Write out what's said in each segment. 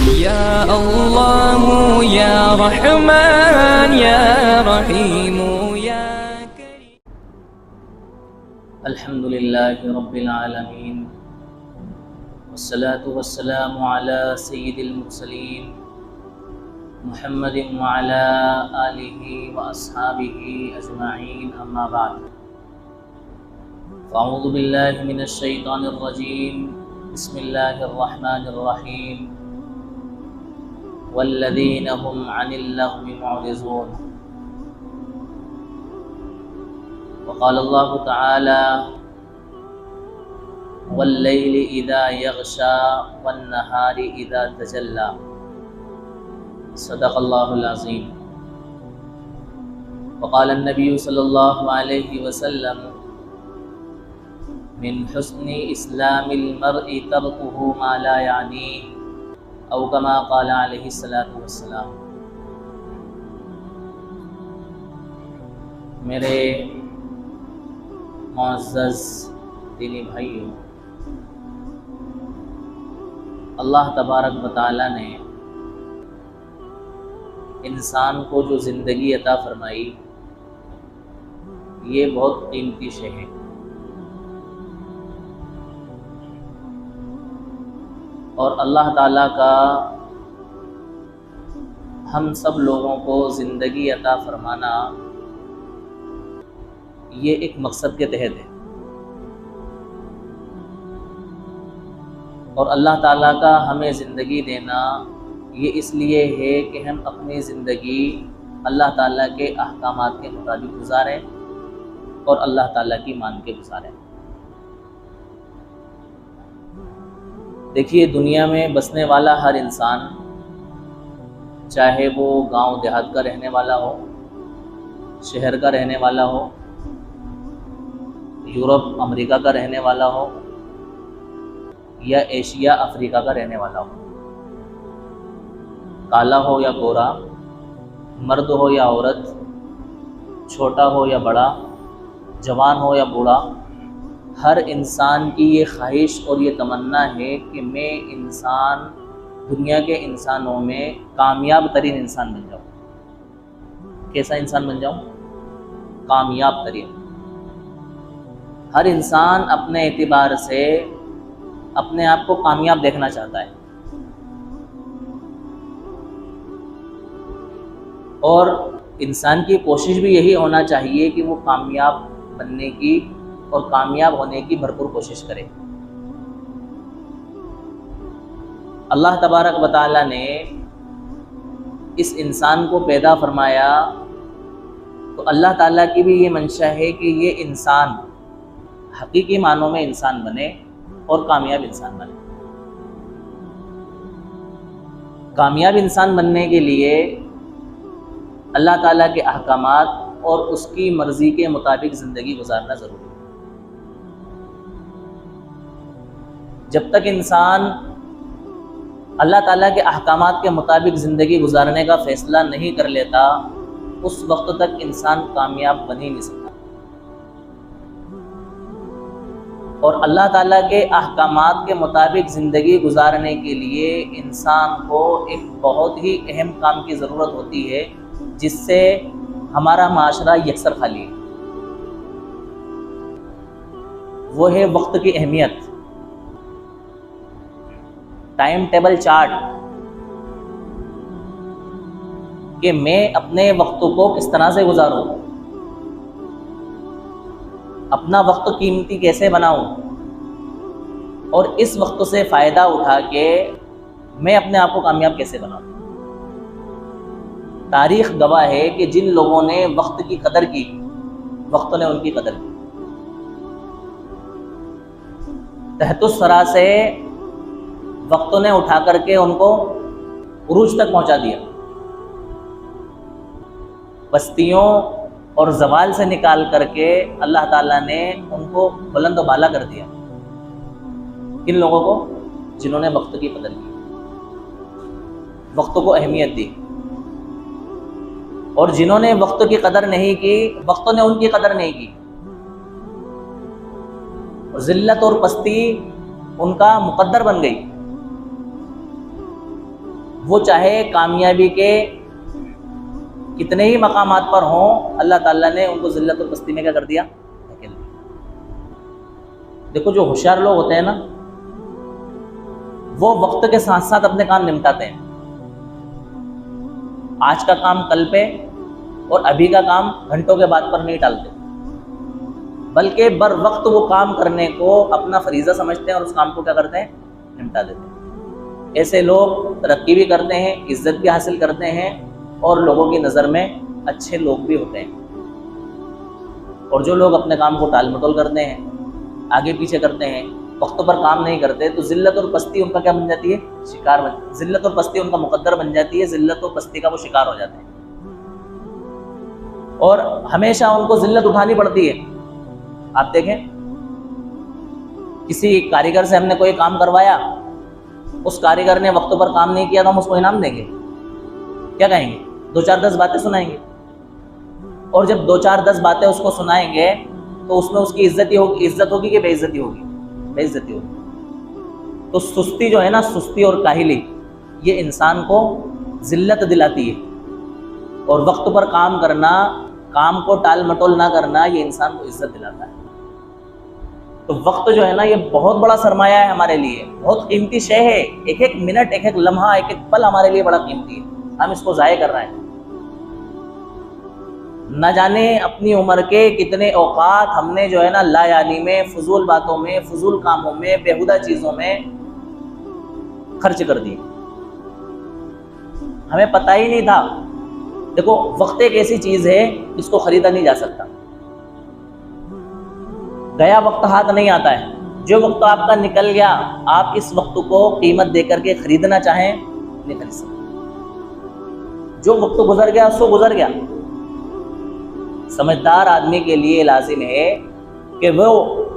या अल्लाह या रहमान या रहीम या करीम। अल्हम्दुलिल्लाहि रब्बिल आलमीन वस्सलातु वस्सलामु अला सय्यिदिल मुरसलीन मुहम्मदिन व अला आलिहि व अस्हाबिहि अजमाइन, अम्मा बाद। फ़अऊज़ु बिल्लाहि मिनश शैतानिर रजीम, बिस्मिल्लाहिर रहमानिर रहीम, वल्लज़ीना हुम अनिल लग़्वी मुअरिज़ून। वक़ाल अल्लाहु तआला वल्लैलि इज़ा यग़शा वन्नहारि इज़ा तजल्ला, सदक़ल्लाहुल अज़ीम। वक़ाल अन्नबिय्यु सल्लल्लाहु अलैहि वसल्लम मिन हुस्नि इस्लामिल मर्इ तर्कुहु मा ला यानी, औ कमा क़ाल अलैहि सलातु वस्सलाम। मेरे मुअज़्ज़ज़ दीनी भाइयों, अल्लाह तबारक व तआला ने इंसान को जो ज़िंदगी अता फरमाई, ये बहुत कीमती शे है। और अल्लाह ताला का हम सब लोगों को ज़िंदगी अता फरमाना ये एक मकसद के तहत है। और अल्लाह ताला का हमें ज़िंदगी देना ये इसलिए है कि हम अपनी ज़िंदगी अल्लाह ताला के अहकामात के मुताबिक गुजारें और अल्लाह ताला की मान के गुजारें। देखिए, दुनिया में बसने वाला हर इंसान, चाहे वो गांव देहात का रहने वाला हो, शहर का रहने वाला हो, यूरोप अमेरिका का रहने वाला हो या एशिया अफ्रीका का रहने वाला हो, काला हो या गोरा, मर्द हो या औरत, छोटा हो या बड़ा, जवान हो या बूढ़ा, हर इंसान की ये ख्वाहिश और ये तमन्ना है कि मैं इंसान, दुनिया के इंसानों में कामयाब तरीन इंसान बन जाऊँ। कैसा इंसान बन जाऊँ? कामयाब तरीन। हर इंसान अपने एतबार से अपने आप को कामयाब देखना चाहता है। और इंसान की कोशिश भी यही होना चाहिए कि वो कामयाब बनने की और कामयाब होने की भरपूर कोशिश करे। अल्लाह तबारक व तआला ने इस इंसान को पैदा फरमाया तो अल्लाह ताला की भी ये मंशा है कि ये इंसान हकीकी मानों में इंसान बने और कामयाब इंसान बने। कामयाब इंसान बनने के लिए अल्लाह ताला के अहकामात और उसकी मर्ज़ी के मुताबिक ज़िंदगी गुजारना ज़रूरी है। जब तक इंसान अल्लाह ताला के अहकामात के मुताबिक ज़िंदगी गुजारने का फ़ैसला नहीं कर लेता, उस वक्त तक इंसान कामयाब बन ही नहीं सकता। और अल्लाह ताला के अहकामात के मुताबिक ज़िंदगी गुजारने के लिए इंसान को एक बहुत ही अहम काम की ज़रूरत होती है, जिससे हमारा माशरा यकसर खाली है। वो है वक्त की अहमियत। टाइम टेबल चार्ट कि मैं अपने वक्त को किस तरह से गुजारूं, अपना वक्त कीमती कैसे बनाऊं और इस वक्त से फ़ायदा उठा के मैं अपने आप को कामयाब कैसे बनाऊं। तारीख़ गवाह है कि जिन लोगों ने वक्त की कदर की, वक्त ने उनकी कदर की। तहतुस सरा से वक्त ने उठा करके उनको उरूज तक पहुंचा दिया। बस्तियों और ज़वाल से निकाल करके अल्लाह ताला ने उनको बुलंद बाला कर दिया। किन लोगों को? जिन्होंने वक्त की कदर की, वक्त को अहमियत दी। और जिन्होंने वक्त की कदर नहीं की, वक्त ने उनकी कदर नहीं की। ज़िल्लत और पस्ती उनका मुकद्दर बन गई। वो चाहे कामयाबी के कितने ही मकामात पर हों, अल्लाह ताला ने उनको ज़िल्लत और पस्ती में क्या कर दिया, धकेल दिया। देखो जो होशियार लोग होते हैं ना, वो वक्त के साथ साथ अपने काम निपटाते हैं। आज का काम कल पे और अभी का काम घंटों के बाद पर नहीं टालते, बल्कि बर वक्त वो काम करने को अपना फरीज़ा समझते हैं और उस काम को क्या करते हैं, निपटा देते हैं। ऐसे लोग तरक्की भी करते हैं, इज्जत भी हासिल करते हैं और लोगों की नज़र में अच्छे लोग भी होते हैं। और जो लोग अपने काम को टाल मटोल करते हैं, आगे पीछे करते हैं, वक्त पर काम नहीं करते, तो ज़िल्लत और पस्ती उनका क्या बन जाती है, शिकार बन, ज़िल्लत और पस्ती उनका मुकद्दर बन जाती है, ज़िल्लत और पस्ती का वो शिकार हो जाते हैं और हमेशा उनको ज़िल्लत उठानी पड़ती है। आप देखें, किसी कारीगर से हमने कोई काम करवाया, उस कारीगर ने वक्त पर काम नहीं किया तो हम उसको इनाम देंगे, क्या कहेंगे, 2-4-10 बातें सुनाएंगे। और जब 2-4-10 बातें उसको सुनाएंगे तो उसमें उसकी इज्जत होगी कि बेइज्जती होगी, बेइज्जती होगी। तो सुस्ती जो है ना, सुस्ती और काहिली, ये इंसान को ज़िल्लत दिलाती है। और वक्त पर काम करना, काम को टाल मटोल ना करना, ये इंसान को इज्जत दिलाता है। तो वक्त जो है ना, ये बहुत बड़ा सरमाया है हमारे लिए, बहुत कीमती शय है। एक एक मिनट, एक एक लम्हा, एक एक पल हमारे लिए बड़ा कीमती है, हम इसको ज़ाये कर रहे हैं। न जाने अपनी उम्र के कितने औकात हमने जो है ना लायानी में, फजूल बातों में, फजूल कामों में, बेहुदा चीज़ों में खर्च कर दिए, हमें पता ही नहीं था। देखो, वक्त एक ऐसी चीज़ है जिसको ख़रीदा नहीं जा सकता, गया वक्त हाथ नहीं आता है। जो वक्त आपका निकल गया, आप इस वक्त को कीमत देकर के खरीदना चाहें, नहीं खरीद सकते। जो वक्त गुजर गया सो गुजर गया। समझदार आदमी के लिए लाजिम है कि वो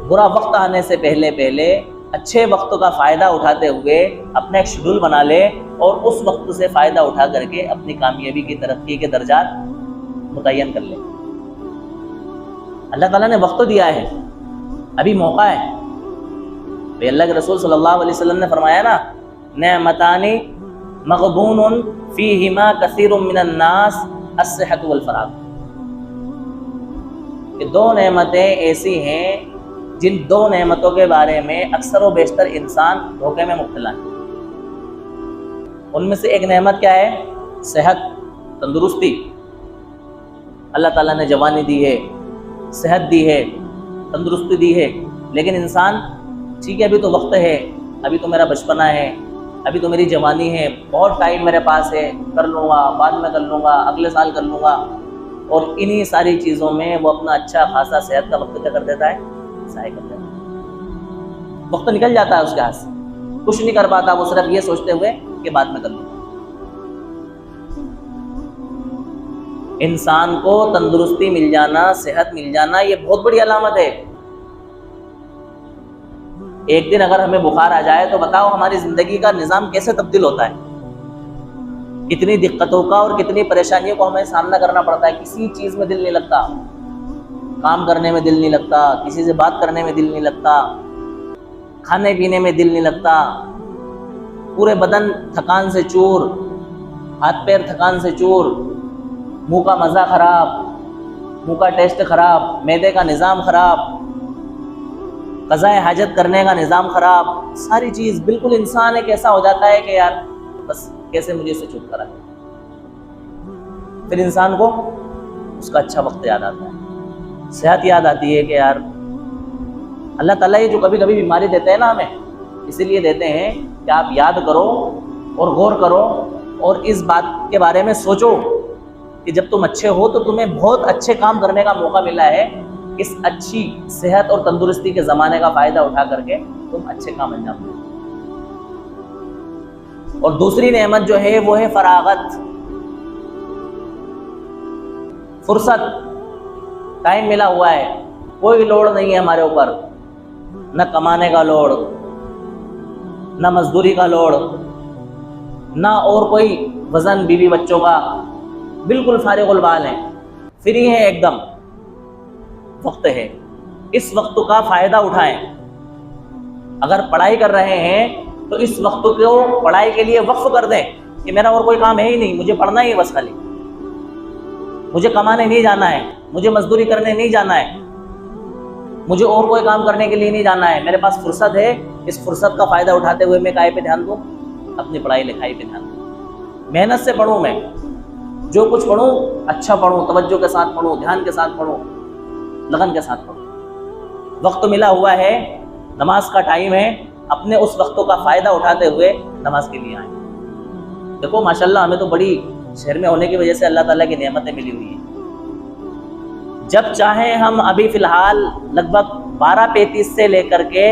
बुरा वक्त आने से पहले पहले अच्छे वक्त का फ़ायदा उठाते हुए अपना एक शेड्यूल बना ले और उस वक्त से फ़ायदा उठा करके अपनी कामयाबी की, तरक्की के दर्जात मुतय्यन कर ले। अल्लाह ताला ने वक्त दिया है, अभी मौका है। भाई अल्लाह के रसूल सल्लल्लाहु अलैहि वसल्लम ने फरमाया ना, नेमतानी मग़बूनुन फ़ीहिमा कसीरुम मिनन नास अस्सिहत वल फ़राग़। ये दो नेमतें ऐसी हैं जिन दो नेमतों के बारे में अक्सर व बेशतर इंसान धोखे में मुब्तला है। उनमें से एक नेमत क्या है, सेहत, तंदुरुस्ती। अल्लाह ताला ने जवानी दी है, सेहत दी है, तंदुरुस्ती दी है, लेकिन इंसान ठीक है, अभी तो वक्त है, अभी तो मेरा बचपना है, अभी तो मेरी जवानी है, बहुत टाइम मेरे पास है, कर लूँगा, बाद में कर लूँगा, अगले साल कर लूँगा। और इन्हीं सारी चीज़ों में वो अपना अच्छा खासा सेहत का वक्त क्या कर देता है, ज़ाया कर देता है। वक्त निकल जाता है उसके हाथ से, कुछ नहीं कर पाता, वो सिर्फ ये सोचते हुए कि बाद में कर लूँगा। इंसान को तंदुरुस्ती मिल जाना, सेहत मिल जाना, ये बहुत बड़ी अलामत है। एक दिन अगर हमें बुखार आ जाए तो बताओ हमारी ज़िंदगी का निज़ाम कैसे तब्दील होता है, कितनी दिक्कतों का और कितनी परेशानियों को हमें सामना करना पड़ता है। किसी चीज़ में दिल नहीं लगता, काम करने में दिल नहीं लगता, किसी से बात करने में दिल नहीं लगता, खाने पीने में दिल नहीं लगता, पूरे बदन थकान से चूर, हाथ पैर थकान से चूर, मुंह का मज़ा ख़राब, मुंह का टेस्ट ख़राब, मैदे का निज़ाम ख़राब, क़ज़ाए हाजत करने का निज़ाम ख़राब, सारी चीज़ बिल्कुल इंसान एक ऐसा हो जाता है कि यार बस कैसे मुझे इससे छुटकारा है। फिर इंसान को उसका अच्छा वक्त याद आता है, सेहत याद आती है कि यार अल्लाह ताला ये जो कभी कभी बीमारी देते हैं ना हमें, इसीलिए देते हैं कि आप याद करो और गौर करो और इस बात के बारे में सोचो कि जब तुम अच्छे हो तो तुम्हें बहुत अच्छे काम करने का मौका मिला है। इस अच्छी सेहत और तंदुरुस्ती के ज़माने का फ़ायदा उठा करके तुम अच्छे काम अंजाम दो। और दूसरी नेमत जो है वो है फरागत, फुर्सत, टाइम मिला हुआ है, कोई लोड नहीं है हमारे ऊपर, न कमाने का लोड, न मजदूरी का लोड, ना और कोई वजन बीवी बच्चों का, बिल्कुल फारिगुल बाल हैं, फ्री हैं एकदम। वक्त है, इस वक्त का फ़ायदा उठाएं। अगर पढ़ाई कर रहे हैं तो इस वक्त को पढ़ाई के लिए वक्फ कर दें, कि मेरा और कोई काम है ही नहीं, मुझे पढ़ना ही है बस खाली, मुझे कमाने नहीं जाना है, मुझे मजदूरी करने नहीं जाना है, मुझे और कोई काम करने के लिए नहीं जाना है, मेरे पास फुर्सत है, इस फुर्सत का फ़ायदा उठाते हुए मैं काय पे ध्यान दूँ? अपनी पढ़ाई लिखाई पे ध्यान दूँ, मेहनत से पढ़ूँ, मैं जो कुछ पढ़ूँ अच्छा पढ़ूँ, तवज्जो के साथ पढ़ूँ, ध्यान के साथ पढ़ूँ, लगन के साथ पढ़ूँ। वक्त मिला हुआ है, नमाज का टाइम है, अपने उस वक्तों का फ़ायदा उठाते हुए नमाज के लिए आए। देखो माशाल्लाह, हमें तो बड़ी शहर में होने की वजह से अल्लाह ताला की नेमतें मिली हुई है। जब चाहे हम अभी फ़िलहाल लगभग 12:35 से लेकर के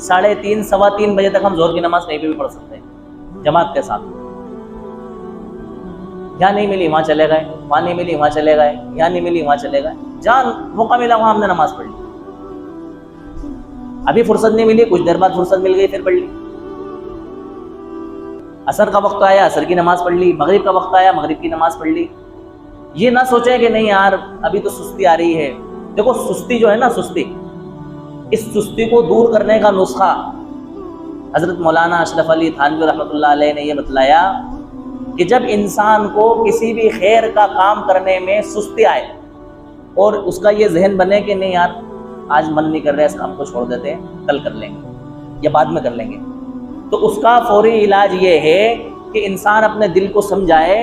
3:30 सवा 3 बजे तक हम जोहर की नमाज कहीं पे भी पढ़ सकते हैं जमात के साथ। यहाँ नहीं मिली वहाँ चले गए, वहाँ नहीं मिली वहाँ चले गए, यहाँ नहीं मिली वहाँ चले गए, जहाँ मौका मिला वहाँ हमने नमाज पढ़ ली। अभी फुर्सत नहीं मिली, कुछ देर बाद फुर्सत मिल गई, फिर पढ़ ली। असर का वक्त आया, असर की नमाज पढ़ ली, मगरिब का वक्त आया, मगरिब की नमाज पढ़ ली। ये ना सोचें कि नहीं यार अभी तो सुस्ती आ रही है। देखो सुस्ती जो है ना, सुस्ती, इस सुस्ती को दूर करने का नुस्खा हजरत मौलाना अशरफ अली थानवी रहमतुल्लाह अलैह ने यह बतलाया कि जब इंसान को किसी भी खैर का काम करने में सुस्ती आए और उसका ये जहन बने कि नहीं यार आज मन नहीं कर रहा है, इस काम को छोड़ देते हैं, कल कर लेंगे या बाद में कर लेंगे, तो उसका फौरी इलाज ये है कि इंसान अपने दिल को समझाए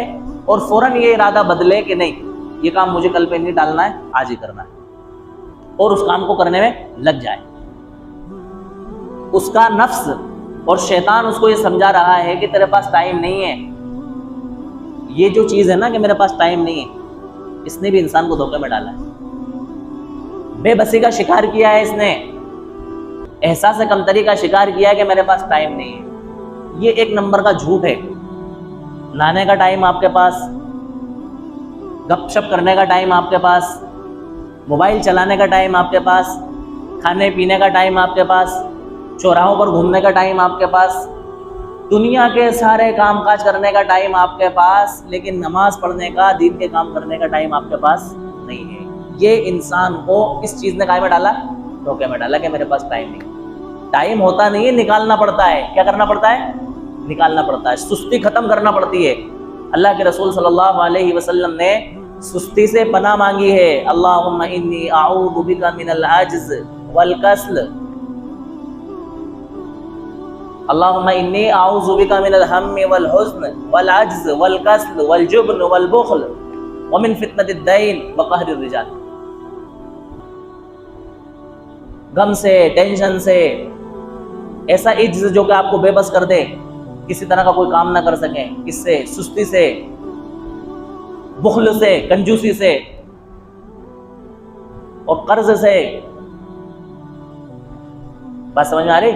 और फौरन ये इरादा बदले कि नहीं ये काम मुझे कल पे नहीं डालना है, आज ही करना है, और उस काम को करने में लग जाए। उसका नफ्स और शैतान उसको ये समझा रहा है कि तेरे पास टाइम नहीं है। ये जो चीज़ है ना कि मेरे पास टाइम नहीं है, इसने भी इंसान को धोखे में डाला है, बेबसी का शिकार किया है इसने, एहसास कमतरी का शिकार किया है कि मेरे पास टाइम नहीं है। ये एक नंबर का झूठ है। नहाने का टाइम आपके पास, गपशप करने का टाइम आपके पास, मोबाइल चलाने का टाइम आपके पास, खाने पीने का टाइम आपके पास, चौराहों पर घूमने का टाइम आपके पास, दुनिया के सारे कामकाज करने का टाइम आपके पास, लेकिन नमाज पढ़ने का, दीन के काम करने का टाइम आपके पास नहीं है। ये इंसान को इस चीज़ ने काय में डाला? धोखे में डाला कि मेरे पास टाइम नहीं। टाइम होता नहीं है, निकालना पड़ता है। क्या करना पड़ता है? निकालना पड़ता है, सुस्ती खत्म करना पड़ती है। अल्लाह के रसूल सल्लल्लाहु अलैहि वसल्लम ने सुस्ती से पनाह मांगी है। अल्लाहुम्मा इन्नी अऊज़ु बिका मिनल अज्ज़ वल कसल, अल्लाहुम्मा इन्नी अऊज़ु बिका मिनल हम्मि वल हुज़्न वल अज्ज़ वल कसल वल जुब्न वल बुख़्ल व मिन फितनतिद दैन व कहरिर रिजाल। गम से, टेंशन से, ऐसा इज्ज जो कि आपको बेबस कर दे, किसी तरह का कोई काम ना कर सके, इससे, सुस्ती से, बुखल से, कंजूसी से और कर्ज से। बात समझ में आ रही?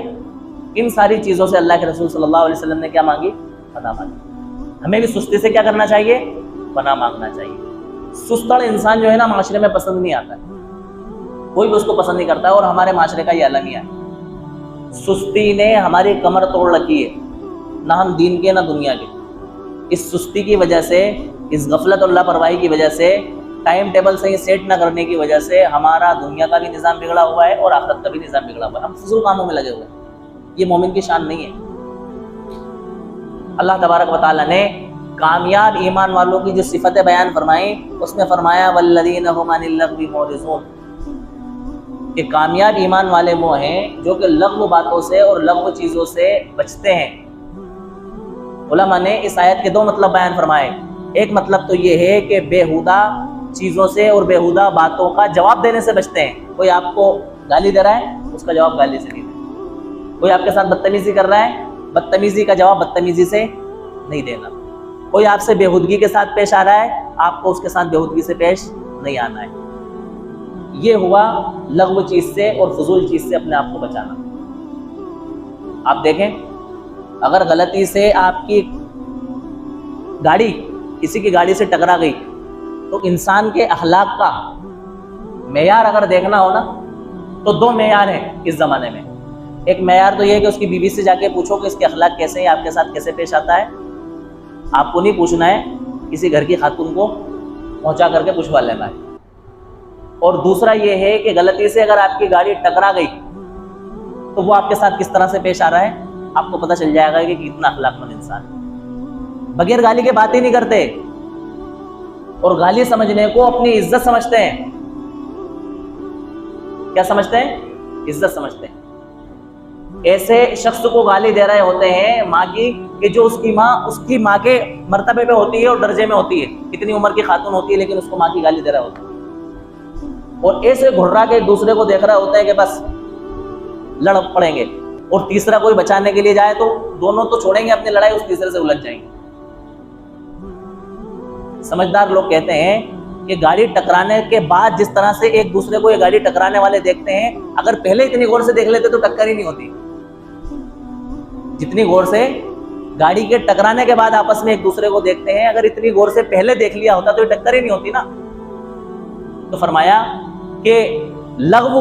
इन सारी चीजों से अल्लाह के रसूल सल्लल्लाहु अलैहि वसल्लम ने क्या मांगी? पनाह मांगी। हमें भी सुस्ती से क्या करना चाहिए? पनाह मांगना चाहिए। सुस्तड़ इंसान जो है ना, माशरे में पसंद नहीं आता है, कोई भी उसको पसंद नहीं करता है, और हमारे माशरे का ये अलमिया है। सुस्ती ने हमारी कमर तोड़ रखी है, ना हम दीन के ना दुनिया के। इस सुस्ती की वजह से, इस गफलत और लापरवाही की वजह से, टाइम टेबल सही सेट ना करने की वजह से हमारा दुनिया का भी निज़ाम बिगड़ा हुआ है और आखिरत का भी निज़ाम बिगड़ा हुआ है। हम फजूल कामों में लगे हुए हैं। ये मोमिन की शान नहीं है। अल्लाह तबारक व तआला ने कामयाब ईमान वालों की जो सिफतें बयान फरमाई, उसमें फरमाया वल्लज़ीना हुम अनिल लग़्वी मुअरिज़ून, कि कामयाब ईमान वाले वो हैं जो कि लग़्व बातों से और लग़्व चीज़ों से बचते हैं। उलमा ने इस आयत के दो मतलब बयान फरमाए। एक मतलब तो ये है कि बेहुदा चीज़ों से और बेहुदा बातों का जवाब देने से बचते हैं। कोई आपको गाली दे रहा है, उसका जवाब गाली से नहीं देना। कोई आपके साथ बदतमीजी कर रहा है, बदतमीजी का जवाब बदतमीजी से नहीं देना। कोई आपसे बेहुदगी के साथ पेश आ रहा है, आपको उसके साथ बेहुदगी से पेश नहीं आना है। ये हुआ लग़्व चीज़ से और फजूल चीज़ से अपने आप को बचाना। आप देखें, अगर गलती से आपकी गाड़ी किसी की गाड़ी से टकरा गई, तो इंसान के अखलाक का मेयार अगर देखना हो ना, तो दो मेयार हैं इस ज़माने में। एक मेयार तो ये है कि उसकी बीवी से जाके पूछो कि इसके अखलाक कैसे हैं, आपके साथ कैसे पेश आता है। आपको नहीं पूछना है, किसी घर की खातून को पहुंचा करके पूछवा लेना है। और दूसरा ये है कि गलती से अगर आपकी गाड़ी टकरा गई, तो वो आपके साथ किस तरह से पेश आ रहा है, आपको पता चल जाएगा कि कितना अखलाकमंद इंसान है। बगैर गाली के बात ही नहीं करते, और गाली समझने को अपनी इज्जत समझते हैं। क्या समझते हैं? इज्जत समझते हैं। ऐसे शख्स को गाली दे रहे होते हैं माँ की, कि जो उसकी माँ के मर्तबे पे होती है और दर्जे में होती है, इतनी उम्र की खातून होती है, लेकिन उसको माँ की गाली दे रहा होता है। और ऐसे घुर्रा के एक दूसरे को देख रहा होता है कि बस लड़ पड़ेंगे, और तीसरा कोई बचाने के लिए जाए तो दोनों तो छोड़ेंगे अपनी लड़ाई, उस तीसरे से उलझ जाएंगे। समझदार लोग कहते हैं कि गाड़ी टकराने के बाद जिस तरह से एक दूसरे को ये गाड़ी टकराने वाले देखते हैं, अगर पहले इतनी गौर से देख लेते तो टक्कर ही नहीं होती। जितनी गौर से गाड़ी के टकराने के बाद आपस में एक दूसरे को देखते हैं, अगर इतनी गौर से पहले देख लिया होता तो ये टक्कर ही नहीं होती ना। तो फरमाया कि लग़्व,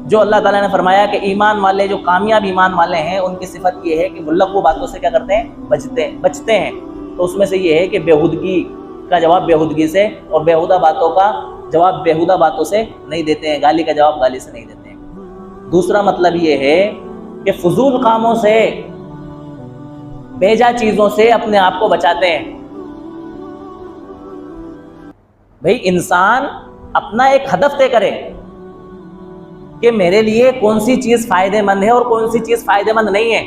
जो अल्लाह ताला ने फरमाया कि ईमान वाले, जो कामयाब ईमान वाले हैं, उनकी सिफत ये है कि वो लग़्व बातों से क्या करते हैं? बचते हैं। तो उसमें से ये है कि बेहुदगी का जवाब बेहुदगी से, और बेहुदा बातों का जवाब बेहुदा बातों से नहीं देते हैं, गाली का जवाब गाली से नहीं देते हैं। दूसरा मतलब ये है कि फजूल कामों से, बेजा चीजों से अपने आप को बचाते हैं। भाई इंसान अपना एक हदफ तय करे कि मेरे लिए कौन सी चीज फायदेमंद है और कौन सी चीज फायदेमंद नहीं है।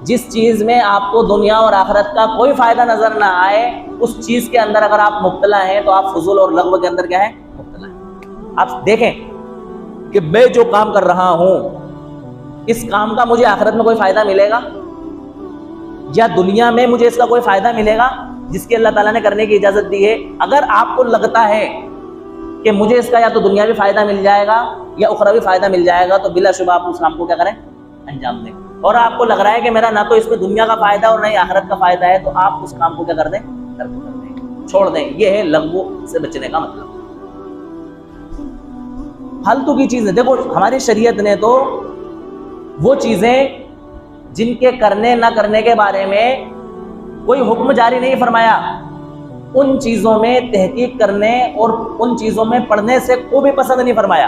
जिस चीज में आपको दुनिया और आखिरत का कोई फायदा नजर ना आए, उस चीज के अंदर अगर आप मुब्तला हैं तो आप फजूल और लग़्व के अंदर क्या है? मुब्तला है। आप देखें कि मैं जो काम कर रहा हूं, इस काम का मुझे आखिरत में कोई फायदा मिलेगा या दुनिया में मुझे इसका कोई फायदा मिलेगा जिसकी अल्लाह ताला ने करने की इजाजत दी है। अगर आपको लगता है कि मुझे इसका या तो दुनियावी फायदा मिल जाएगा या उखरवी फायदा मिल जाएगा, तो बिलाशुबा आप उस काम को क्या करें? अंजाम दें। और आपको लग रहा है कि मेरा ना तो इसमें दुनिया का फायदा और ना ही आखिरत का फायदा है, तो आप उस काम को क्या कर दें? कर दें, छोड़ दें। ये है लग़्व से बचने का मतलब। फालतू की चीजें, देखो हमारी शरीयत ने तो वो चीजें जिनके करने ना करने के बारे में कोई हुक्म जारी नहीं फरमाया, उन चीजों में तहकीक करने और उन चीजों में पढ़ने से कोई भी पसंद नहीं फरमाया।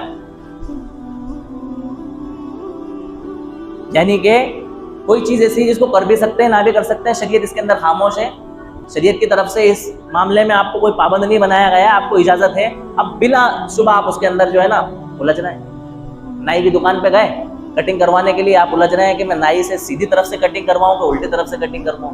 यानी कि कोई चीज ऐसी जिसको कर भी सकते हैं ना भी कर सकते हैं, शरीयत इसके अंदर खामोश है। शरीयत की तरफ से इस मामले में आपको कोई पाबंद नहीं बनाया गया, आपको इजाजत है। अब बिला शुबह आप उसके अंदर जो है ना उलझ रहे हैं। नाई की दुकान पे गए कटिंग करवाने के लिए, आप उलझ रहे हैं कि मैं नाई से सीधी तरफ से कटिंग करवाऊं कि उल्टी तरफ से कटिंग करवाऊं,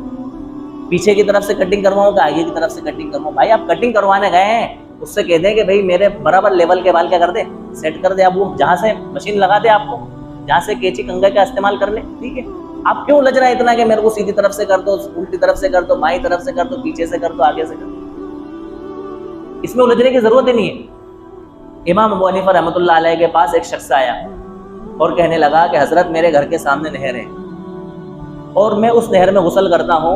पीछे की तरफ से कटिंग करवाऊं कि आगे की तरफ से कटिंग करवाऊं। भाई आप कटिंग करवाने गए हैं, उससे कह दें कि भाई मेरे बराबर लेवल के बाल क्या कर दे, सेट कर दे। अब वो जहां से मशीन लगा दे, आपको जहां से कैंची कंघा का इस्तेमाल कर ले, ठीक है। आप क्यों उलझ रहा है इतना कि मेरे को सीधी तरफ से कर दो, उल्टी तरफ से कर दो, बाईं तरफ से कर दो, पीछे से कर दो, आगे से कर दो। इसमें उलझने की जरूरत ही नहीं है। इमाम अबू हनीफा रहमतुल्लाह अलैह के पास एक शख्स आया और कहने लगा कि हजरत मेरे घर के सामने नहर है और मैं उस नहर में गुस्ल करता हूँ,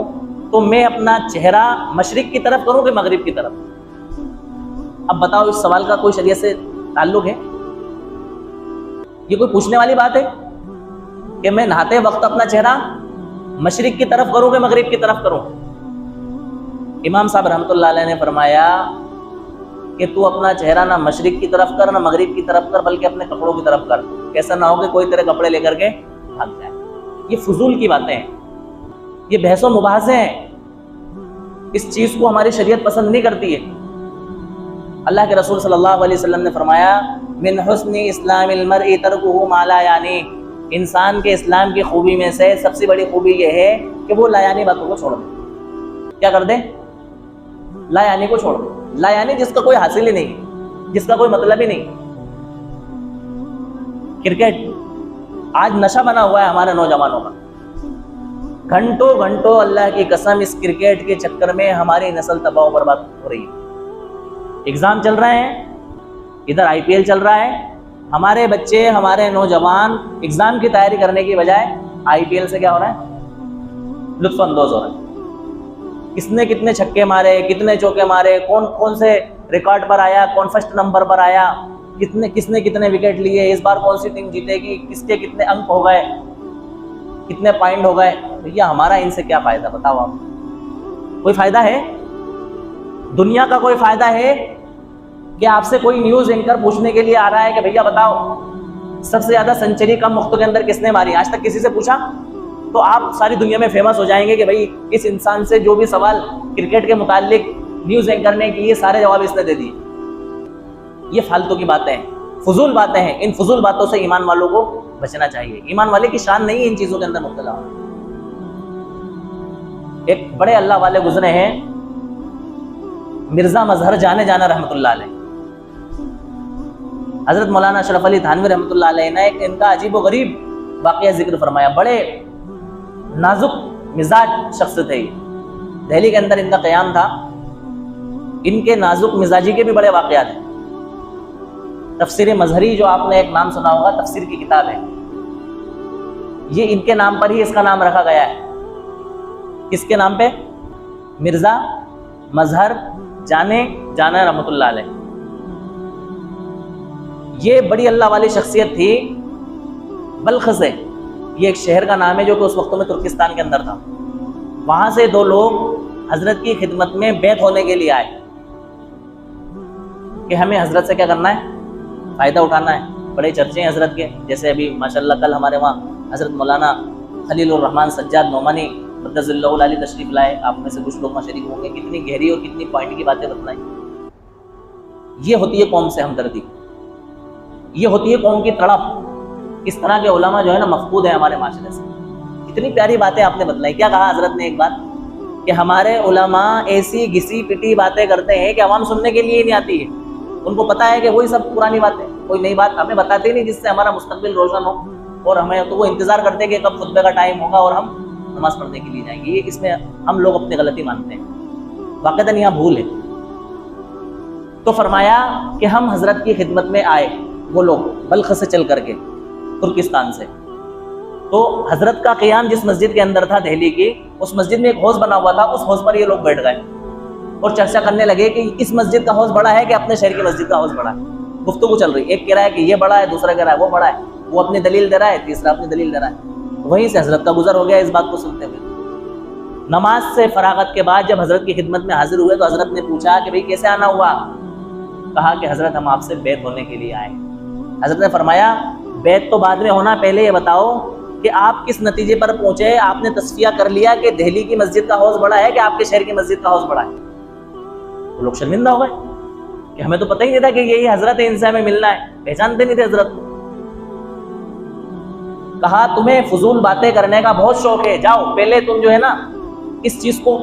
तो मैं अपना चेहरा मशरिक की तरफ करूँ कि मगरिब की तरफ? अब बताओ, इस सवाल का कोई शरीयत से ताल्लुक है? ये कोई पूछने वाली बात है कि मैं नहाते वक्त अपना चेहरा मशरिक की तरफ करूं कि मगरिब की तरफ करूं? इमाम साहब रहमतुल्लाह अलैह ने फरमाया कि तू अपना चेहरा ना मशरिक की तरफ कर ना मगरिब की तरफ कर, बल्कि अपने कपड़ों की तरफ कर। ऐसा ना हो कि कोई तेरे कपड़े लेकर के भाग जाए। ये फजूल की बातें हैं, ये बहसों मुबाहसे हैं। इस चीज को हमारी शरीयत पसंद नहीं करती है। अल्लाह के रसूल सल्लल्लाहु अलैहि वसल्लम ने फरमाया, मिन हुस्नि इस्लामिल मर्इ तर्कुहु मा ला यानी। इंसान के इस्लाम की खूबी में से सबसे बड़ी खूबी यह है कि वो लायानी बातों को छोड़ दे। क्या कर दे? लायानी को छोड़ दे। लायानी जिसका कोई हासिल ही नहीं, जिसका कोई मतलब ही नहीं। क्रिकेट आज नशा बना हुआ है हमारे नौजवानों का। घंटों घंटों अल्लाह की कसम इस क्रिकेट के चक्कर में हमारी नस्ल तबाह बर्बाद हो रही है। एग्जाम चल रहे हैं, इधर आईपीएल चल रहा है, हमारे बच्चे हमारे नौजवान एग्जाम की तैयारी करने की बजाय आईपीएल से क्या हो रहा है? लुत्फअंदोज हो रहा है। किसने कितने छक्के मारे, कितने चौके मारे, कौन कौन से रिकॉर्ड पर आया, कौन फर्स्ट नंबर पर आया, किसने कितने विकेट लिए, इस बार कौन सी टीम जीतेगी, किसके कितने अंक हो गए, कितने पॉइंट हो गए। भैया हमारा इनसे क्या फायदा? बताओ आप। कोई फायदा है? दुनिया का कोई फायदा है कि आपसे कोई न्यूज एंकर पूछने के लिए आ रहा है कि भैया बताओ सबसे ज्यादा सेंचुरी कम वक्तों के अंदर किसने मारी? आज तक किसी से पूछा? तो आप सारी दुनिया में फेमस हो जाएंगे कि भाई इस इंसान से जो भी सवाल क्रिकेट के मुतालिक न्यूज़ एंकर ने किए सारे जवाब इसने दे दिए। ये फालतू की बातें हैं, फजूल बातें हैं। इन फजूल बातों से ईमान वालों को बचना चाहिए। ईमान वाले की शान नहीं है इन चीज़ों के अंदर मुब्तला होना। एक बड़े अल्लाह वाले गुजरे हैं, मिर्ज़ा मजहर जाने जाना रहमतुल्लाह अलैह। हज़रत मौलाना अशरफ अली थानवी रहमतुल्लाह अलैह ने एक इनका अजीब व गरीब वाक़या जिक्र फरमाया। बड़े नाजुक मिजाज शख्स थे। दिल्ली के अंदर इनका क़याम था। इनके नाजुक मिजाजी के भी बड़े वाक़यात हैं। तफसीर मजहरी जो आपने एक नाम सुना होगा, तफसीर की किताब है, ये इनके नाम पर ही इसका नाम रखा गया है। किसके नाम पे? मिर्ज़ा मजहर जाने जाना रहमतुल्लाह अलैह। ये बड़ी अल्लाह वाली शख्सियत थी। बल्ख से, ये एक शहर का नाम है जो कि उस वक्त में तुर्किस्तान के अंदर था। वहाँ से दो लोग हजरत की खिदमत में बैत होने के लिए आए कि हमें हजरत से क्या करना है, फ़ायदा उठाना है। बड़े चर्चे हैं हजरत के, जैसे अभी माशाल्लाह कल हमारे वहाँ हजरत मौलाना खलीलुर रहमान सज्जाद नोमानी मद्दज़िल्लहुल आली तशरीफ़ लाए। आप में से कुछ लोग वहाँ शरीक होंगे। कितनी गहरी और कितनी पॉइंट की बातें बतलाई। ये होती है कौम से हमदर्दी, ये होती है कौम की तड़प। इस तरह के उलमा जो है ना मफकूद है हमारे माशरे से। कितनी प्यारी बातें आपने बतलाई। क्या कहा हजरत ने एक बात कि हमारे उलमा ऐसी घिसी पिटी बातें करते हैं कि अवाम सुनने के लिए ही नहीं आती है। उनको पता है कि वही सब पुरानी बातें, कोई नई बात हमें बताते ही नहीं जिससे हमारा मुस्तकबिल रोशन हो। और हमें तो वो इंतज़ार करते हैं कि कब खुतबे का टाइम होगा और हम नमाज़ पढ़ने के लिए जाएंगे। ये इसमें हम लोग अपनी गलती मानते हैं, वाक़ईतन यहाँ भूल है। तो फरमाया कि हम हजरत की खिदमत में आए, वो लोग बल्ख से चल करके तुर्किस्तान से। तो हजरत का क़याम जिस मस्जिद के अंदर था दिल्ली की, उस मस्जिद में एक हौज़ बना हुआ था। उस हौज़ पर ये लोग बैठ गए और चर्चा करने लगे कि इस मस्जिद का हौज़ बड़ा है कि अपने शहर की मस्जिद का हौज़ बड़ा है। गुफ्तगू चल रही, एक कह रहा है कि ये बड़ा है, दूसरा कह रहा है वो बड़ा है, वो अपनी दलील दे रहा है, तीसरा अपनी दलील दे रहा है। वहीं से हजरत का गुजर हो गया इस बात को सुनते हुए। नमाज से फरागत के बाद जब हजरत की खिदमत में हाजिर हुए तो हजरत ने पूछा कि भाई कैसे आना हुआ। कहा कि हजरत हम आपसे बैत होने के लिए आए। हजरत ने फरमाया बैत तो बाद में होना, पहले ये बताओ कि आप किस नतीजे पर पहुंचे। आपने तस्फिया कर लिया कि दिल्ली की मस्जिद का हौज़ बड़ा है कि आपके शहर की मस्जिद का हौज़ बड़ा है। तो लोग शर्मिंदा हो गए कि हमें तो पता ही नहीं था कि यही हजरत है, इनसे हमें मिलना है, पहचानते नहीं थे हजरत को। कहा तुम्हें फजूल बातें करने का बहुत शौक है, जाओ पहले तुम जो है ना इस चीज को,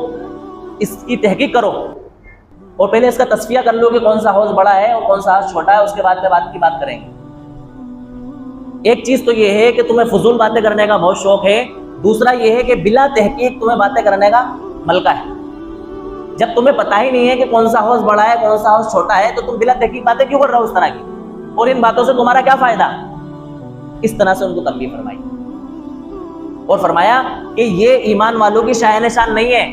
इसकी तहकीक करो और पहले इसका तस्फिया कर लो कि कौन सा हौज़ बड़ा है और कौन सा हौज़ छोटा है, उसके बाद में बात की बात करेंगे। एक चीज तो ये है कि तुम्हें फजूल बातें करने का बहुत शौक है, दूसरा ये है कि बिला तहकीक तुम्हें बातें करने का मलका है। जब तुम्हें पता ही नहीं है कि कौन सा हौज़ बड़ा है कौन सा हौज़ छोटा है, तो तुम बिला तहकीक बातें क्यों कर रहे हो उस तरह की, और इन बातों से तुम्हारा क्या फायदा। इस तरह से उनको तंबीह फरमाई और फरमाया कि ये ईमान वालों की शान शान नहीं है।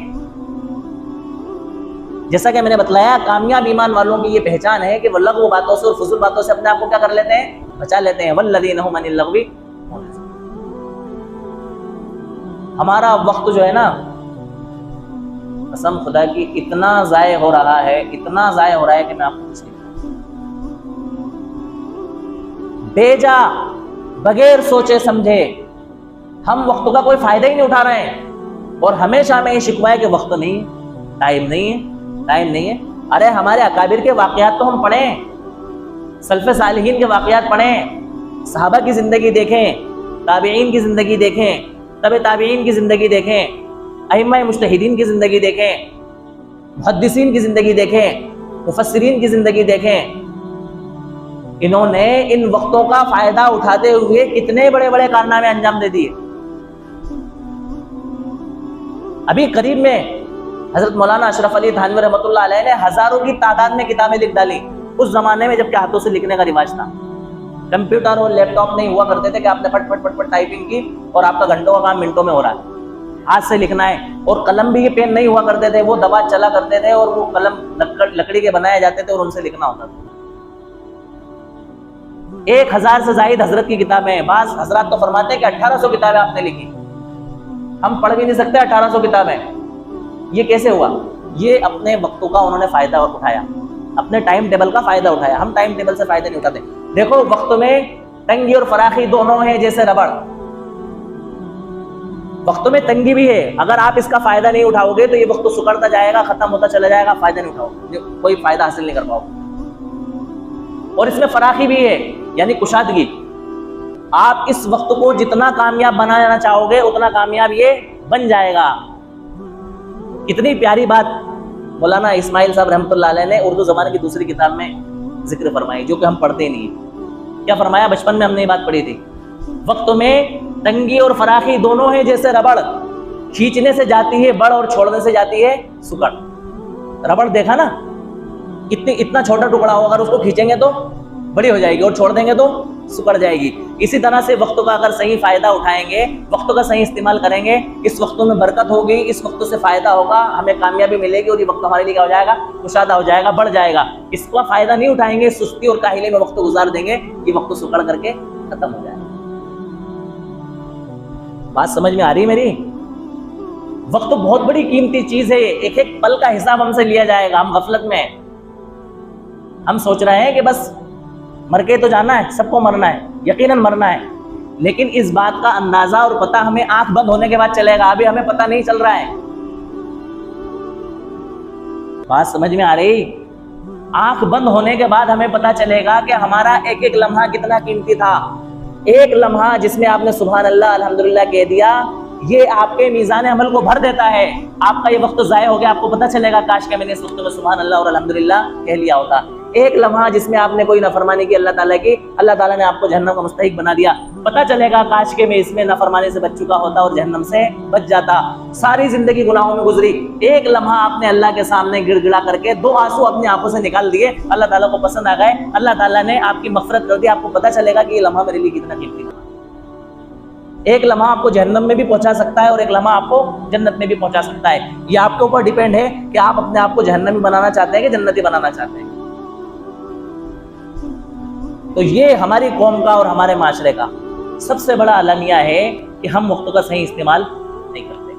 जैसा कि मैंने बतलाया, कामयाब ईमान वालों की ये पहचान है कि वो लग़्व बातों से और फजूल बातों से अपने आप को क्या कर लेते हैं, बचा लेते हैं। वल्लज़ीना हुम अनिल लग़्वी। हमारा वक्त जो है ना, कसम खुदा की इतना ज़ाय हो रहा है, इतना ज़ाय हो रहा है कि मैं आपको कुछ नहीं बताऊं। बेजा बगैर सोचे समझे हम वक्त का कोई फायदा ही नहीं उठा रहे हैं। और हमेशा में ये शिकवा है कि वक्त नहीं है, टाइम नहीं है, टाइम नहीं है। अरे हमारे अकाबिर के वाक़यात तो हम पढ़ें, सल्फ़े सालिहीन के वाक़यात पढ़ें, सहाबा की ज़िंदगी देखें, ताबीईन की ज़िंदगी देखें, तबे ताबीईन की ज़िंदगी देखें, अइम्मा मुज्तहिदीन की ज़िंदगी देखें, मुहद्दिसीन की ज़िंदगी देखें, मुफस्सिरीन की ज़िंदगी देखें। इन्होंने इन वक्तों का फ़ायदा उठाते हुए कितने बड़े बड़े कारनामे अंजाम दे दिए। अभी करीब में हज़रत मौलाना अशरफ अली थानवी रहमतुल्लाह अलैह ने हज़ारों की तादाद में किताबें लिख डाली। उस ज़माने में जबकि हाथों से लिखने का रिवाज था, कंप्यूटर और लैपटॉप नहीं हुआ करते थे कि आपने फट फट फट फट टाइपिंग की और आपका घंटों का काम मिनटों में हो रहा है। हाथ से लिखना है, और कलम भी, ये पेन नहीं हुआ करते थे, वो दबा चला करते थे और वो कलम लकड़ी के बनाए जाते थे और उनसे लिखना होता था। 1000 से ज़ायद हजरत की किताबें हैं। बाज़ हजरत तो फरमाते हैं कि 1800 किताबें आपने लिखी। हम पढ़ भी नहीं सकते 1800 किताबें। ये कैसे हुआ? ये अपने वक्तों का उन्होंने फ़ायदा उठाया, अपने टाइम टेबल का फ़ायदा उठाया। हम टाइम टेबल से फ़ायदा नहीं उठाते। देखो वक्त में तंगी और फराखी दोनों हैं जैसे रबड़। वक्तों में तंगी भी है, अगर आप इसका फायदा नहीं उठाओगे तो ये वक्त तो सुकड़ता जाएगा, खत्म होता चला जाएगा, फायदा नहीं उठाओगे, कोई फायदा हासिल नहीं कर पाओगे। और इसमें फराखी भी है, यानी कुशादगी। आप इस वक्त को जितना कामयाब बनाना चाहोगे उतना कामयाब ये बन जाएगा। कितनी प्यारी बात मौलाना इस्माइल साहब रहमतुल्लाह अलैह ने उर्दू ज़बान की दूसरी किताब में जिक्र फरमाई, जो कि हम पढ़ते नहीं। क्या फरमाया? बचपन में हमने ये बात पढ़ी थी, वक्त में तंगी और फराखी दोनों है जैसे रबड़, खींचने से जाती है बड़ और छोड़ने से जाती है सुकड़। रबड़ देखा ना, इतना छोटा टुकड़ा हो, अगर उसको खींचेंगे तो बड़ी हो जाएगी और छोड़ देंगे तो सुकड़ जाएगी। इसी तरह से वक्त का अगर सही फायदा उठाएंगे, वक्त का सही इस्तेमाल करेंगे, इस वक्तों में बरकत होगी, इस वक्त से फायदा होगा, हमें कामयाबी मिलेगी और ये वक्त हमारे लिए क्या हो जाएगा? कुशादा हो जाएगा, बढ़ जाएगा। इसका फायदा नहीं उठाएंगे, सुस्ती और काहिली में वक्त गुजार देंगे, ये वक्त सुकड़ करके खत्म हो जाएगा। बात समझ में आ रही है मेरी? वक्त बहुत बड़ी कीमती चीज है, एक एक पल का हिसाब हमसे लिया जाएगा। हम गफलत में हम सोच रहे हैं कि बस मर के तो जाना है, सबको मरना है, यकीनन मरना है, लेकिन इस बात का अंदाजा और पता हमें आंख बंद होने के बाद चलेगा, अभी हमें पता नहीं चल रहा है। बात समझ में आ रही? आंख बंद होने के बाद हमें पता चलेगा कि हमारा एक एक लम्हा कितना कीमती था। एक लम्हा जिसमें आपने सुभान अल्लाह अल्हम्दुलिल्लाह कह दिया, ये आपके मीज़ान अमल को भर देता है। आपका ये वक्त ज़ाया हो गया, आपको पता चलेगा काश के मैंने इस वक्त में सुभान अल्लाह और अल्हम्दुलिल्लाह कह लिया होता। एक लम्हा जिसमें आपने कोई नफरमानी की अल्लाह ताला की, अल्लाह ताला ने आपको जहन्नम का मुस्तहिक बना दिया, पता चलेगा काश के मैं इसमें नफरमानी से बच चुका होता और जहन्नम से बच जाता। सारी जिंदगी गुनाहों में गुजरी, एक लम्हा आपने अल्लाह के सामने गिड़गिड़ा करके 2 आंसू अपनी आंखों से निकाल दिए, अल्लाह ताला को पसंद आ गए, अल्लाह ताला ने आपकी मग़फ़िरत कर दी। आपको पता चलेगा कि ये लम्हा मेरे लिए कितना कीमती था। एक लम्हा आपको जहन्नम में भी पहुंचा सकता है और एक लम्हा आपको जन्नत में भी पहुंचा सकता है। ये आपके ऊपर डिपेंड है कि आप अपने आप को जहन्नमी बनाना चाहते हैं कि जन्नती बनाना चाहते हैं। तो ये हमारी कौम का और हमारे माशरे का सबसे बड़ा अलमिया है कि हम वक्त का सही इस्तेमाल नहीं करते।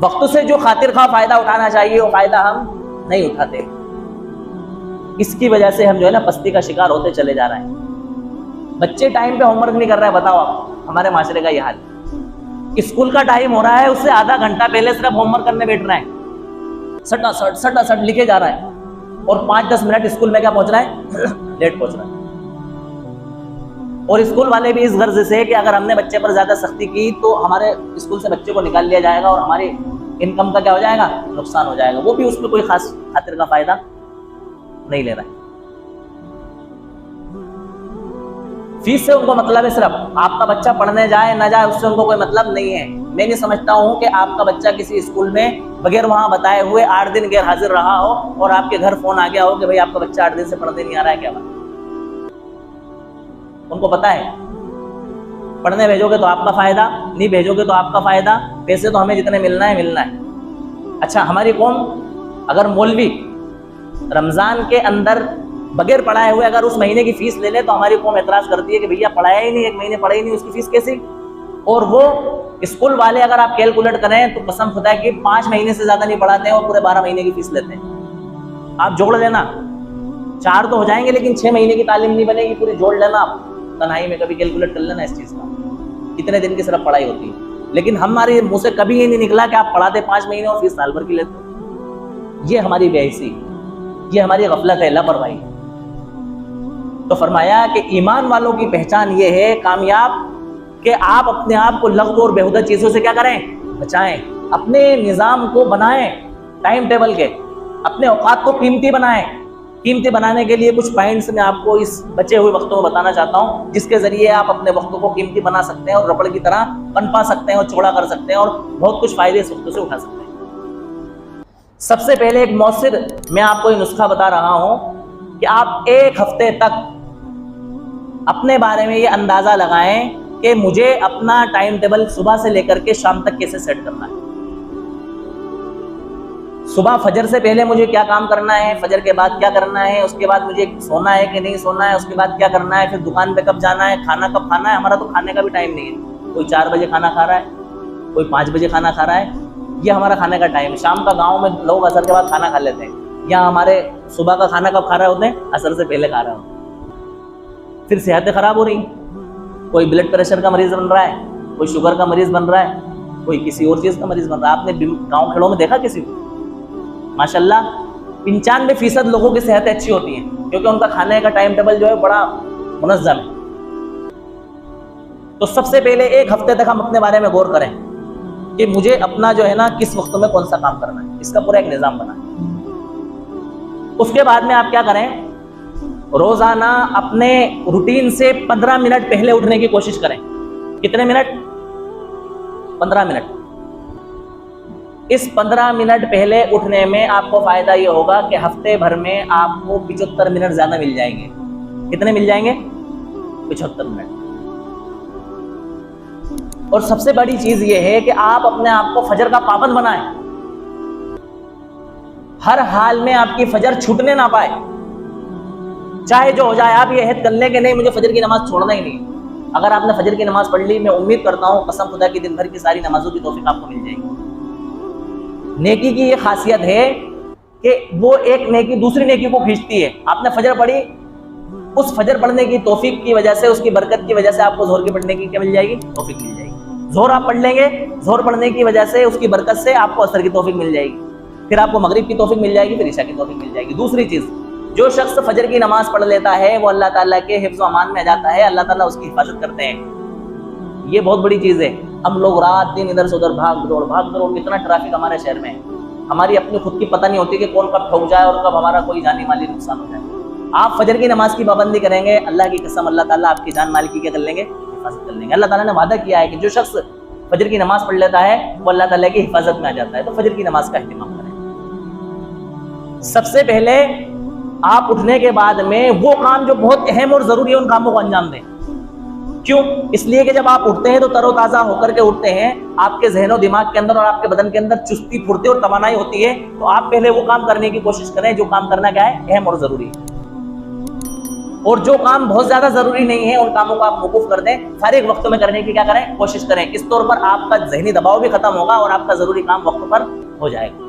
वक्त से जो खातिर खा फायदा उठाना चाहिए वो फायदा हम नहीं उठाते। इसकी वजह से हम जो है ना पस्ती का शिकार होते चले जा रहे हैं। बच्चे टाइम पे होमवर्क नहीं कर रहे हैं, बताओ आप, हमारे माशरे का ये हाल। स्कूल का टाइम हो रहा है, उससे आधा घंटा पहले सिर्फ होमवर्क करने बैठ रहे हैं, सटा लिखे जा रहा है, और 5-10 मिनट स्कूल में क्या पहुंच रहा है? लेट पहुंच रहा है। और स्कूल वाले भी इस गर्ज से कि अगर हमने बच्चे पर ज्यादा सख्ती की तो हमारे स्कूल से बच्चे को निकाल लिया जाएगा और हमारी इनकम का क्या हो जाएगा? नुकसान हो जाएगा। वो भी उसमें कोई खास खातिर का फायदा नहीं ले रहा है। फीस से उनको मतलब है सिर्फ, आपका बच्चा पढ़ने जाए ना जाए उससे उनको कोई मतलब नहीं है। मैं नहीं समझता हूँ कि आपका बच्चा किसी स्कूल में बगैर वहां बताए हुए 8 दिन गैर हाजिर रहा हो और आपके घर फोन आ गया हो कि भाई आपका बच्चा 8 दिन से पढ़ने नहीं आ रहा है, क्या बात? उनको पता है पढ़ने भेजोगे तो आपका फायदा, नहीं भेजोगे तो आपका फायदा, पैसे तो हमें जितने मिलना है मिलना है। अच्छा, हमारी कौम अगर मौलवी रमजान के अंदर बगैर पढ़ाए हुए अगर उस महीने की फीस ले ले तो हमारी कौम एतराज करती है कि भैया पढ़ाया ही नहीं, 1 महीने पढ़ा ही नहीं, उसकी फीस कैसी? और वो स्कूल वाले अगर आप कैलकुलेट करें तो कसम खुदा है कि 5 महीने से ज्यादा नहीं पढ़ाते हैं और पूरे 12 महीने की फीस लेते हैं। आप जोड़ लेना, 4 तो हो जाएंगे लेकिन 6 महीने की तालीम नहीं बनेगी पूरी। जोड़ लेना आप तन्हाई में, कभी कैलकुलेट कर लेना इस चीज का, कितने दिन की सिर्फ पढ़ाई होती है। लेकिन हमारे मुंह से कभी ये नहीं निकला कि आप पढ़ाते 5 महीने और फीस साल भर की लेते हो। ये हमारी बेहिसी, ये हमारी गफलत है, लापरवाही। तो फरमाया कि ईमान वालों की पहचान ये है कामयाब कि आप अपने आप को लग़्व और बेहुदा चीजों से क्या करें? बचाएं। अपने निज़ाम को बनाएं टाइम टेबल के, अपने औकात को कीमती बनाएं। कीमती बनाने के लिए कुछ पॉइंट्स मैं आपको इस बचे हुए वक्तों में बताना चाहता हूं, जिसके जरिए आप अपने वक्त को कीमती बना सकते हैं और रबड़ की तरह पनपा सकते हैं और चौड़ा कर सकते हैं और बहुत कुछ फायदे इस वक्त से उठा सकते हैं। सबसे पहले एक मौसिर मैं आपको ये नुस्खा बता रहा हूं कि आप 1 हफ्ते तक अपने बारे में ये अंदाजा लगाएं कि मुझे अपना टाइम टेबल सुबह से लेकर के शाम तक कैसे सेट करना है। सुबह फजर से पहले मुझे क्या काम करना है, फजर के बाद क्या करना है, उसके बाद मुझे सोना है कि नहीं सोना है, उसके बाद क्या करना है, फिर दुकान पे कब जाना है, खाना कब खाना है। हमारा तो खाने का भी टाइम नहीं है, कोई 4 बजे खाना खा रहा है, कोई 5 बजे खाना खा रहा है, ये हमारा खाने का टाइम है। शाम का गाँव में लोग असर के बाद खाना खा लेते हैं, यहाँ हमारे सुबह का खाना कब खा रहे होते हैं? असर से पहले खा रहे होते हैं। फिर सेहतें खराब हो रही, कोई ब्लड प्रेशर का मरीज बन रहा है, कोई शुगर का मरीज बन रहा है, कोई किसी और चीज़ का मरीज बन रहा है। आपने गाँव खेड़ों में देखा किसी को? माशाल्लाह 95% लोगों की सेहत अच्छी होती है, क्योंकि उनका खाने का टाइम टेबल जो है बड़ा मुनज़्ज़म है। तो सबसे पहले एक हफ्ते तक हम अपने बारे में गौर करें कि मुझे अपना जो है ना किस वक्त में कौन सा काम करना है, इसका पूरा एक निज़ाम बनाएं। उसके बाद में आप क्या करें, रोजाना अपने रूटीन से 15 मिनट पहले उठने की कोशिश करें। कितने मिनट? 15 मिनट। इस 15 मिनट पहले उठने में आपको फायदा ये होगा कि हफ्ते भर में आपको 75 मिनट ज्यादा मिल जाएंगे। कितने मिल जाएंगे? 75 मिनट। और सबसे बड़ी चीज ये है कि आप अपने आप को फजर का पाबंद बनाएं। हर हाल में आपकी फजर छूटने ना पाए, चाहे जो हो जाए। आप ये अहद कर लें कि नहीं, मुझे फजर की नमाज छोड़ना ही नहीं। अगर आपने फजर की नमाज पढ़ ली, मैं उम्मीद करता हूं कसम खुदा की दिन भर की सारी नमाजों की तौफीक आपको मिल जाएगी। नेकी की ये खासियत है कि वो एक नेकी दूसरी नेकी को खींचती है। आपने फजर पढ़ी, उस फजर पढ़ने की तौफीक की वजह से, उसकी बरकत की वजह से आपको जोहर की पढ़ने की क्या मिल जाएगी? तौफीक मिल जाएगी। जोहर आप पढ़ लेंगे, जोहर पढ़ने की वजह से, उसकी बरकत से आपको असर की तौफीक मिल जाएगी, फिर आपको मगरिब की तौफीक मिल जाएगी, फिर ईशा की तौफीक मिल जाएगी। दूसरी चीज, जो शख्स फजर की नमाज पढ़ लेता है वो अल्लाह ताला के हिफ्ज़ व अमान में आ जाता है, अल्लाह ताला उसकी हिफाजत करते हैं। ये बहुत बड़ी चीज है। हम लोग रात दिन इधर से उधर भाग दौड़, इतना ट्रैफिक हमारे शहर में है, हमारी अपनी खुद की पता नहीं होती कि कौन कब ठोक जाए और कब हमारा कोई जानी माली नुकसान हो जाए। आप फजर की नमाज की पाबंदी करेंगे, अल्लाह की कसम अल्लाह ताला आपकी जान माल की क्या कर लेंगे? हिफाजत कर लेंगे। अल्लाह ताला ने वादा किया है कि जो शख्स फजर की नमाज पढ़ लेता है वो अल्लाह ताला की हिफाजत में आ जाता है। तो फजर की नमाज का एहतिमाम करें। सबसे पहले आप उठने के बाद में वो काम जो बहुत अहम और जरूरी है उन कामों को अंजाम दें। क्यों? इसलिए कि जब आप उठते हैं तो तरोताजा होकर के उठते हैं, आपके ज़हन और दिमाग के अंदर और आपके बदन के अंदर चुस्ती फुर्ती और तवानाई होती है। तो आप पहले वो काम करने की कोशिश करें जो काम करना क्या है? अहम और जरूरी है। और जो काम बहुत ज्यादा जरूरी नहीं है उन कामों को आप मौकूफ कर दें, फारिग वक्त में करने की क्या करें? कोशिश करें। इस तौर पर आपका ज़हनी दबाव भी खत्म होगा और आपका जरूरी काम वक्त पर हो जाएगा।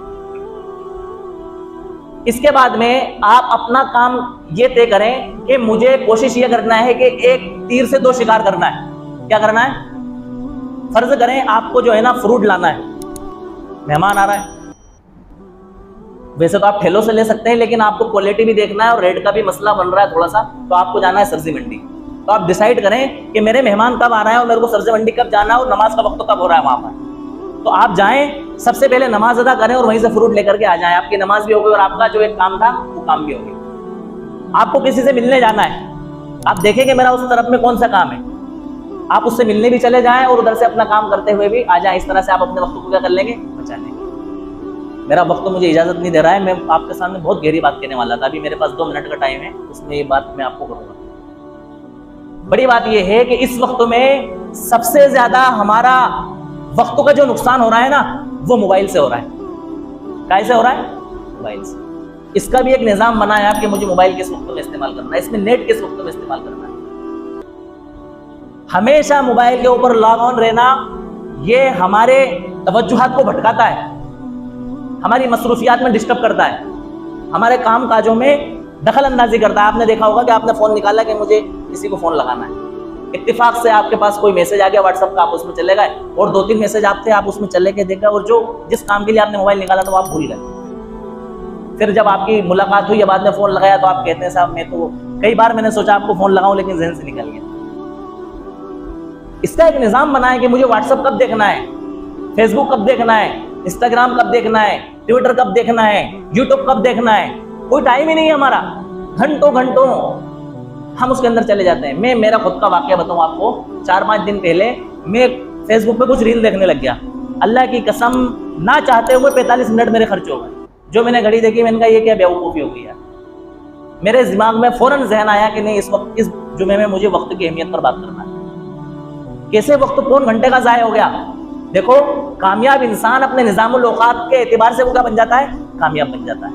इसके बाद में आप अपना काम ये तय करें कि मुझे कोशिश ये करना है कि एक तीर से दो शिकार करना है। क्या करना है? फर्ज करें आपको जो है ना फ्रूट लाना है, मेहमान आ रहा है, वैसे तो आप ठेलों से ले सकते हैं लेकिन आपको क्वालिटी भी देखना है और रेट का भी मसला बन रहा है थोड़ा सा, तो आपको जाना है सब्जी मंडी। तो आप डिसाइड करें कि मेरे मेहमान कब आ रहा है और मेरे को सब्जी मंडी कब जाना है और नमाज का वक्त कब हो रहा है वहां पर। तो आप जाएं, सबसे पहले नमाज अदा करें और वहीं से फ्रूट लेकर के आ जाएं। आपकी नमाज भी हो गई और आपका जो एक काम था वो काम भी हो गया। आपको किसी से मिलने जाना है, आप देखें कि मेरा उस तरफ में कौन सा काम है, आप उससे मिलने भी चले जाएं और उधर से अपना काम करते हुए भी आ जाएं। इस तरह से आप अपने वक्त को क्या कर लेंगे? बचा लेंगे। मेरा वक्त तो मुझे इजाजत नहीं दे रहा है, मैं आपके सामने बहुत गहरी बात कहने वाला था। अभी मेरे पास 2 मिनट का टाइम है, उसमें ये बात मैं आपको करूंगा। बड़ी बात यह है कि इस वक्त में सबसे ज्यादा हमारा वक्त का जो नुकसान हो रहा है ना वो मोबाइल से हो रहा है। कैसे हो रहा है? मोबाइल से। इसका भी एक निजाम बना है आप कि मुझे मोबाइल किस वक्त में इस्तेमाल करना है, इसमें नेट किस वक्त में इस्तेमाल करना है। हमेशा मोबाइल के ऊपर लॉग ऑन रहना ये हमारे तवज्जुहात को भटकाता है, हमारी मसरूफियात में डिस्टर्ब करता है, हमारे काम काजों में दखल अंदाजी करता है। आपने देखा होगा कि आपने फोन निकाला कि मुझे किसी को फोन लगाना है, इत्तेफाक से आपके पास कोई मैसेज आ गया व्हाट्सएप का, आप उसमें चले गए और 2-3 मैसेज आप थे, आप उसमें चले के देखा और जो जिस काम के लिए आपने मोबाइल निकाला था वो आप भूल गए। फिर जब आपकी मुलाकात हुई या बाद में फोन लगाया तो आप कहते हैं साहब मैं तो कई बार मैंने सोचा आपको फोन लगाऊं लेकिन जहन से निकल गया। इसका एक निजाम बना है कि मुझे व्हाट्सएप कब देखना है, फेसबुक कब देखना है, इंस्टाग्राम कब देखना है, ट्विटर कब देखना है, यूट्यूब कब देखना है। कोई टाइम ही नहीं है हमारा, घंटों घंटों हम उसके अंदर चले जाते हैं। मैं मेरा खुद का वाकया बताऊं आपको, 4-5 दिन पहले मैं फेसबुक पे कुछ रील देखने लग गया। अल्लाह की कसम ना चाहते हुए 45 मिनट मेरे खर्च हो गए। जो मैंने घड़ी देखी मैंने कहा ये क्या बेवकूफ़ी हो गई यार। मेरे दिमाग में फौरन जहन आया कि नहीं इस वक्त इस जुमे में मुझे वक्त की अहमियत पर बात करना है। कैसे वक्त पौन घंटे का ज़ाया हो गया। देखो कामयाब इंसान अपने निज़ामुल औक़ात के एतबार से वो क्या बन जाता है? कामयाब बन जाता है।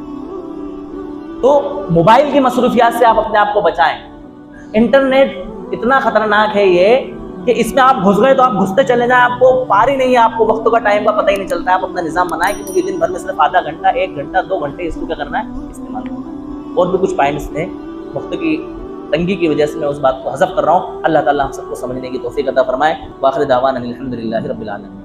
तो मोबाइल की मसरूफियात से आप अपने आप को बचाएं। इंटरनेट इतना खतरनाक है ये कि इसमें आप घुस गए तो आप घुसते चले जाएं, आपको पार ही नहीं है, आपको वक्त का टाइम का पता ही नहीं चलता है। आप अपना निज़ाम बनाएं कि मुझे दिन भर में सिर्फ आधा घंटा, 1 घंटा, 2 घंटे इसको क्या करना है? इस्तेमाल करना है। और भी कुछ पॉइंट्स थे, वक्त की तंगी की वजह से मैं उस बात को हज़फ कर रहा हूँ। अल्लाह ताला हम सबको समझने की तौफीक अता फरमाए। वाखिर दावाना अनिल हम्दुलिल्लाहि रब्बिल आलमीन।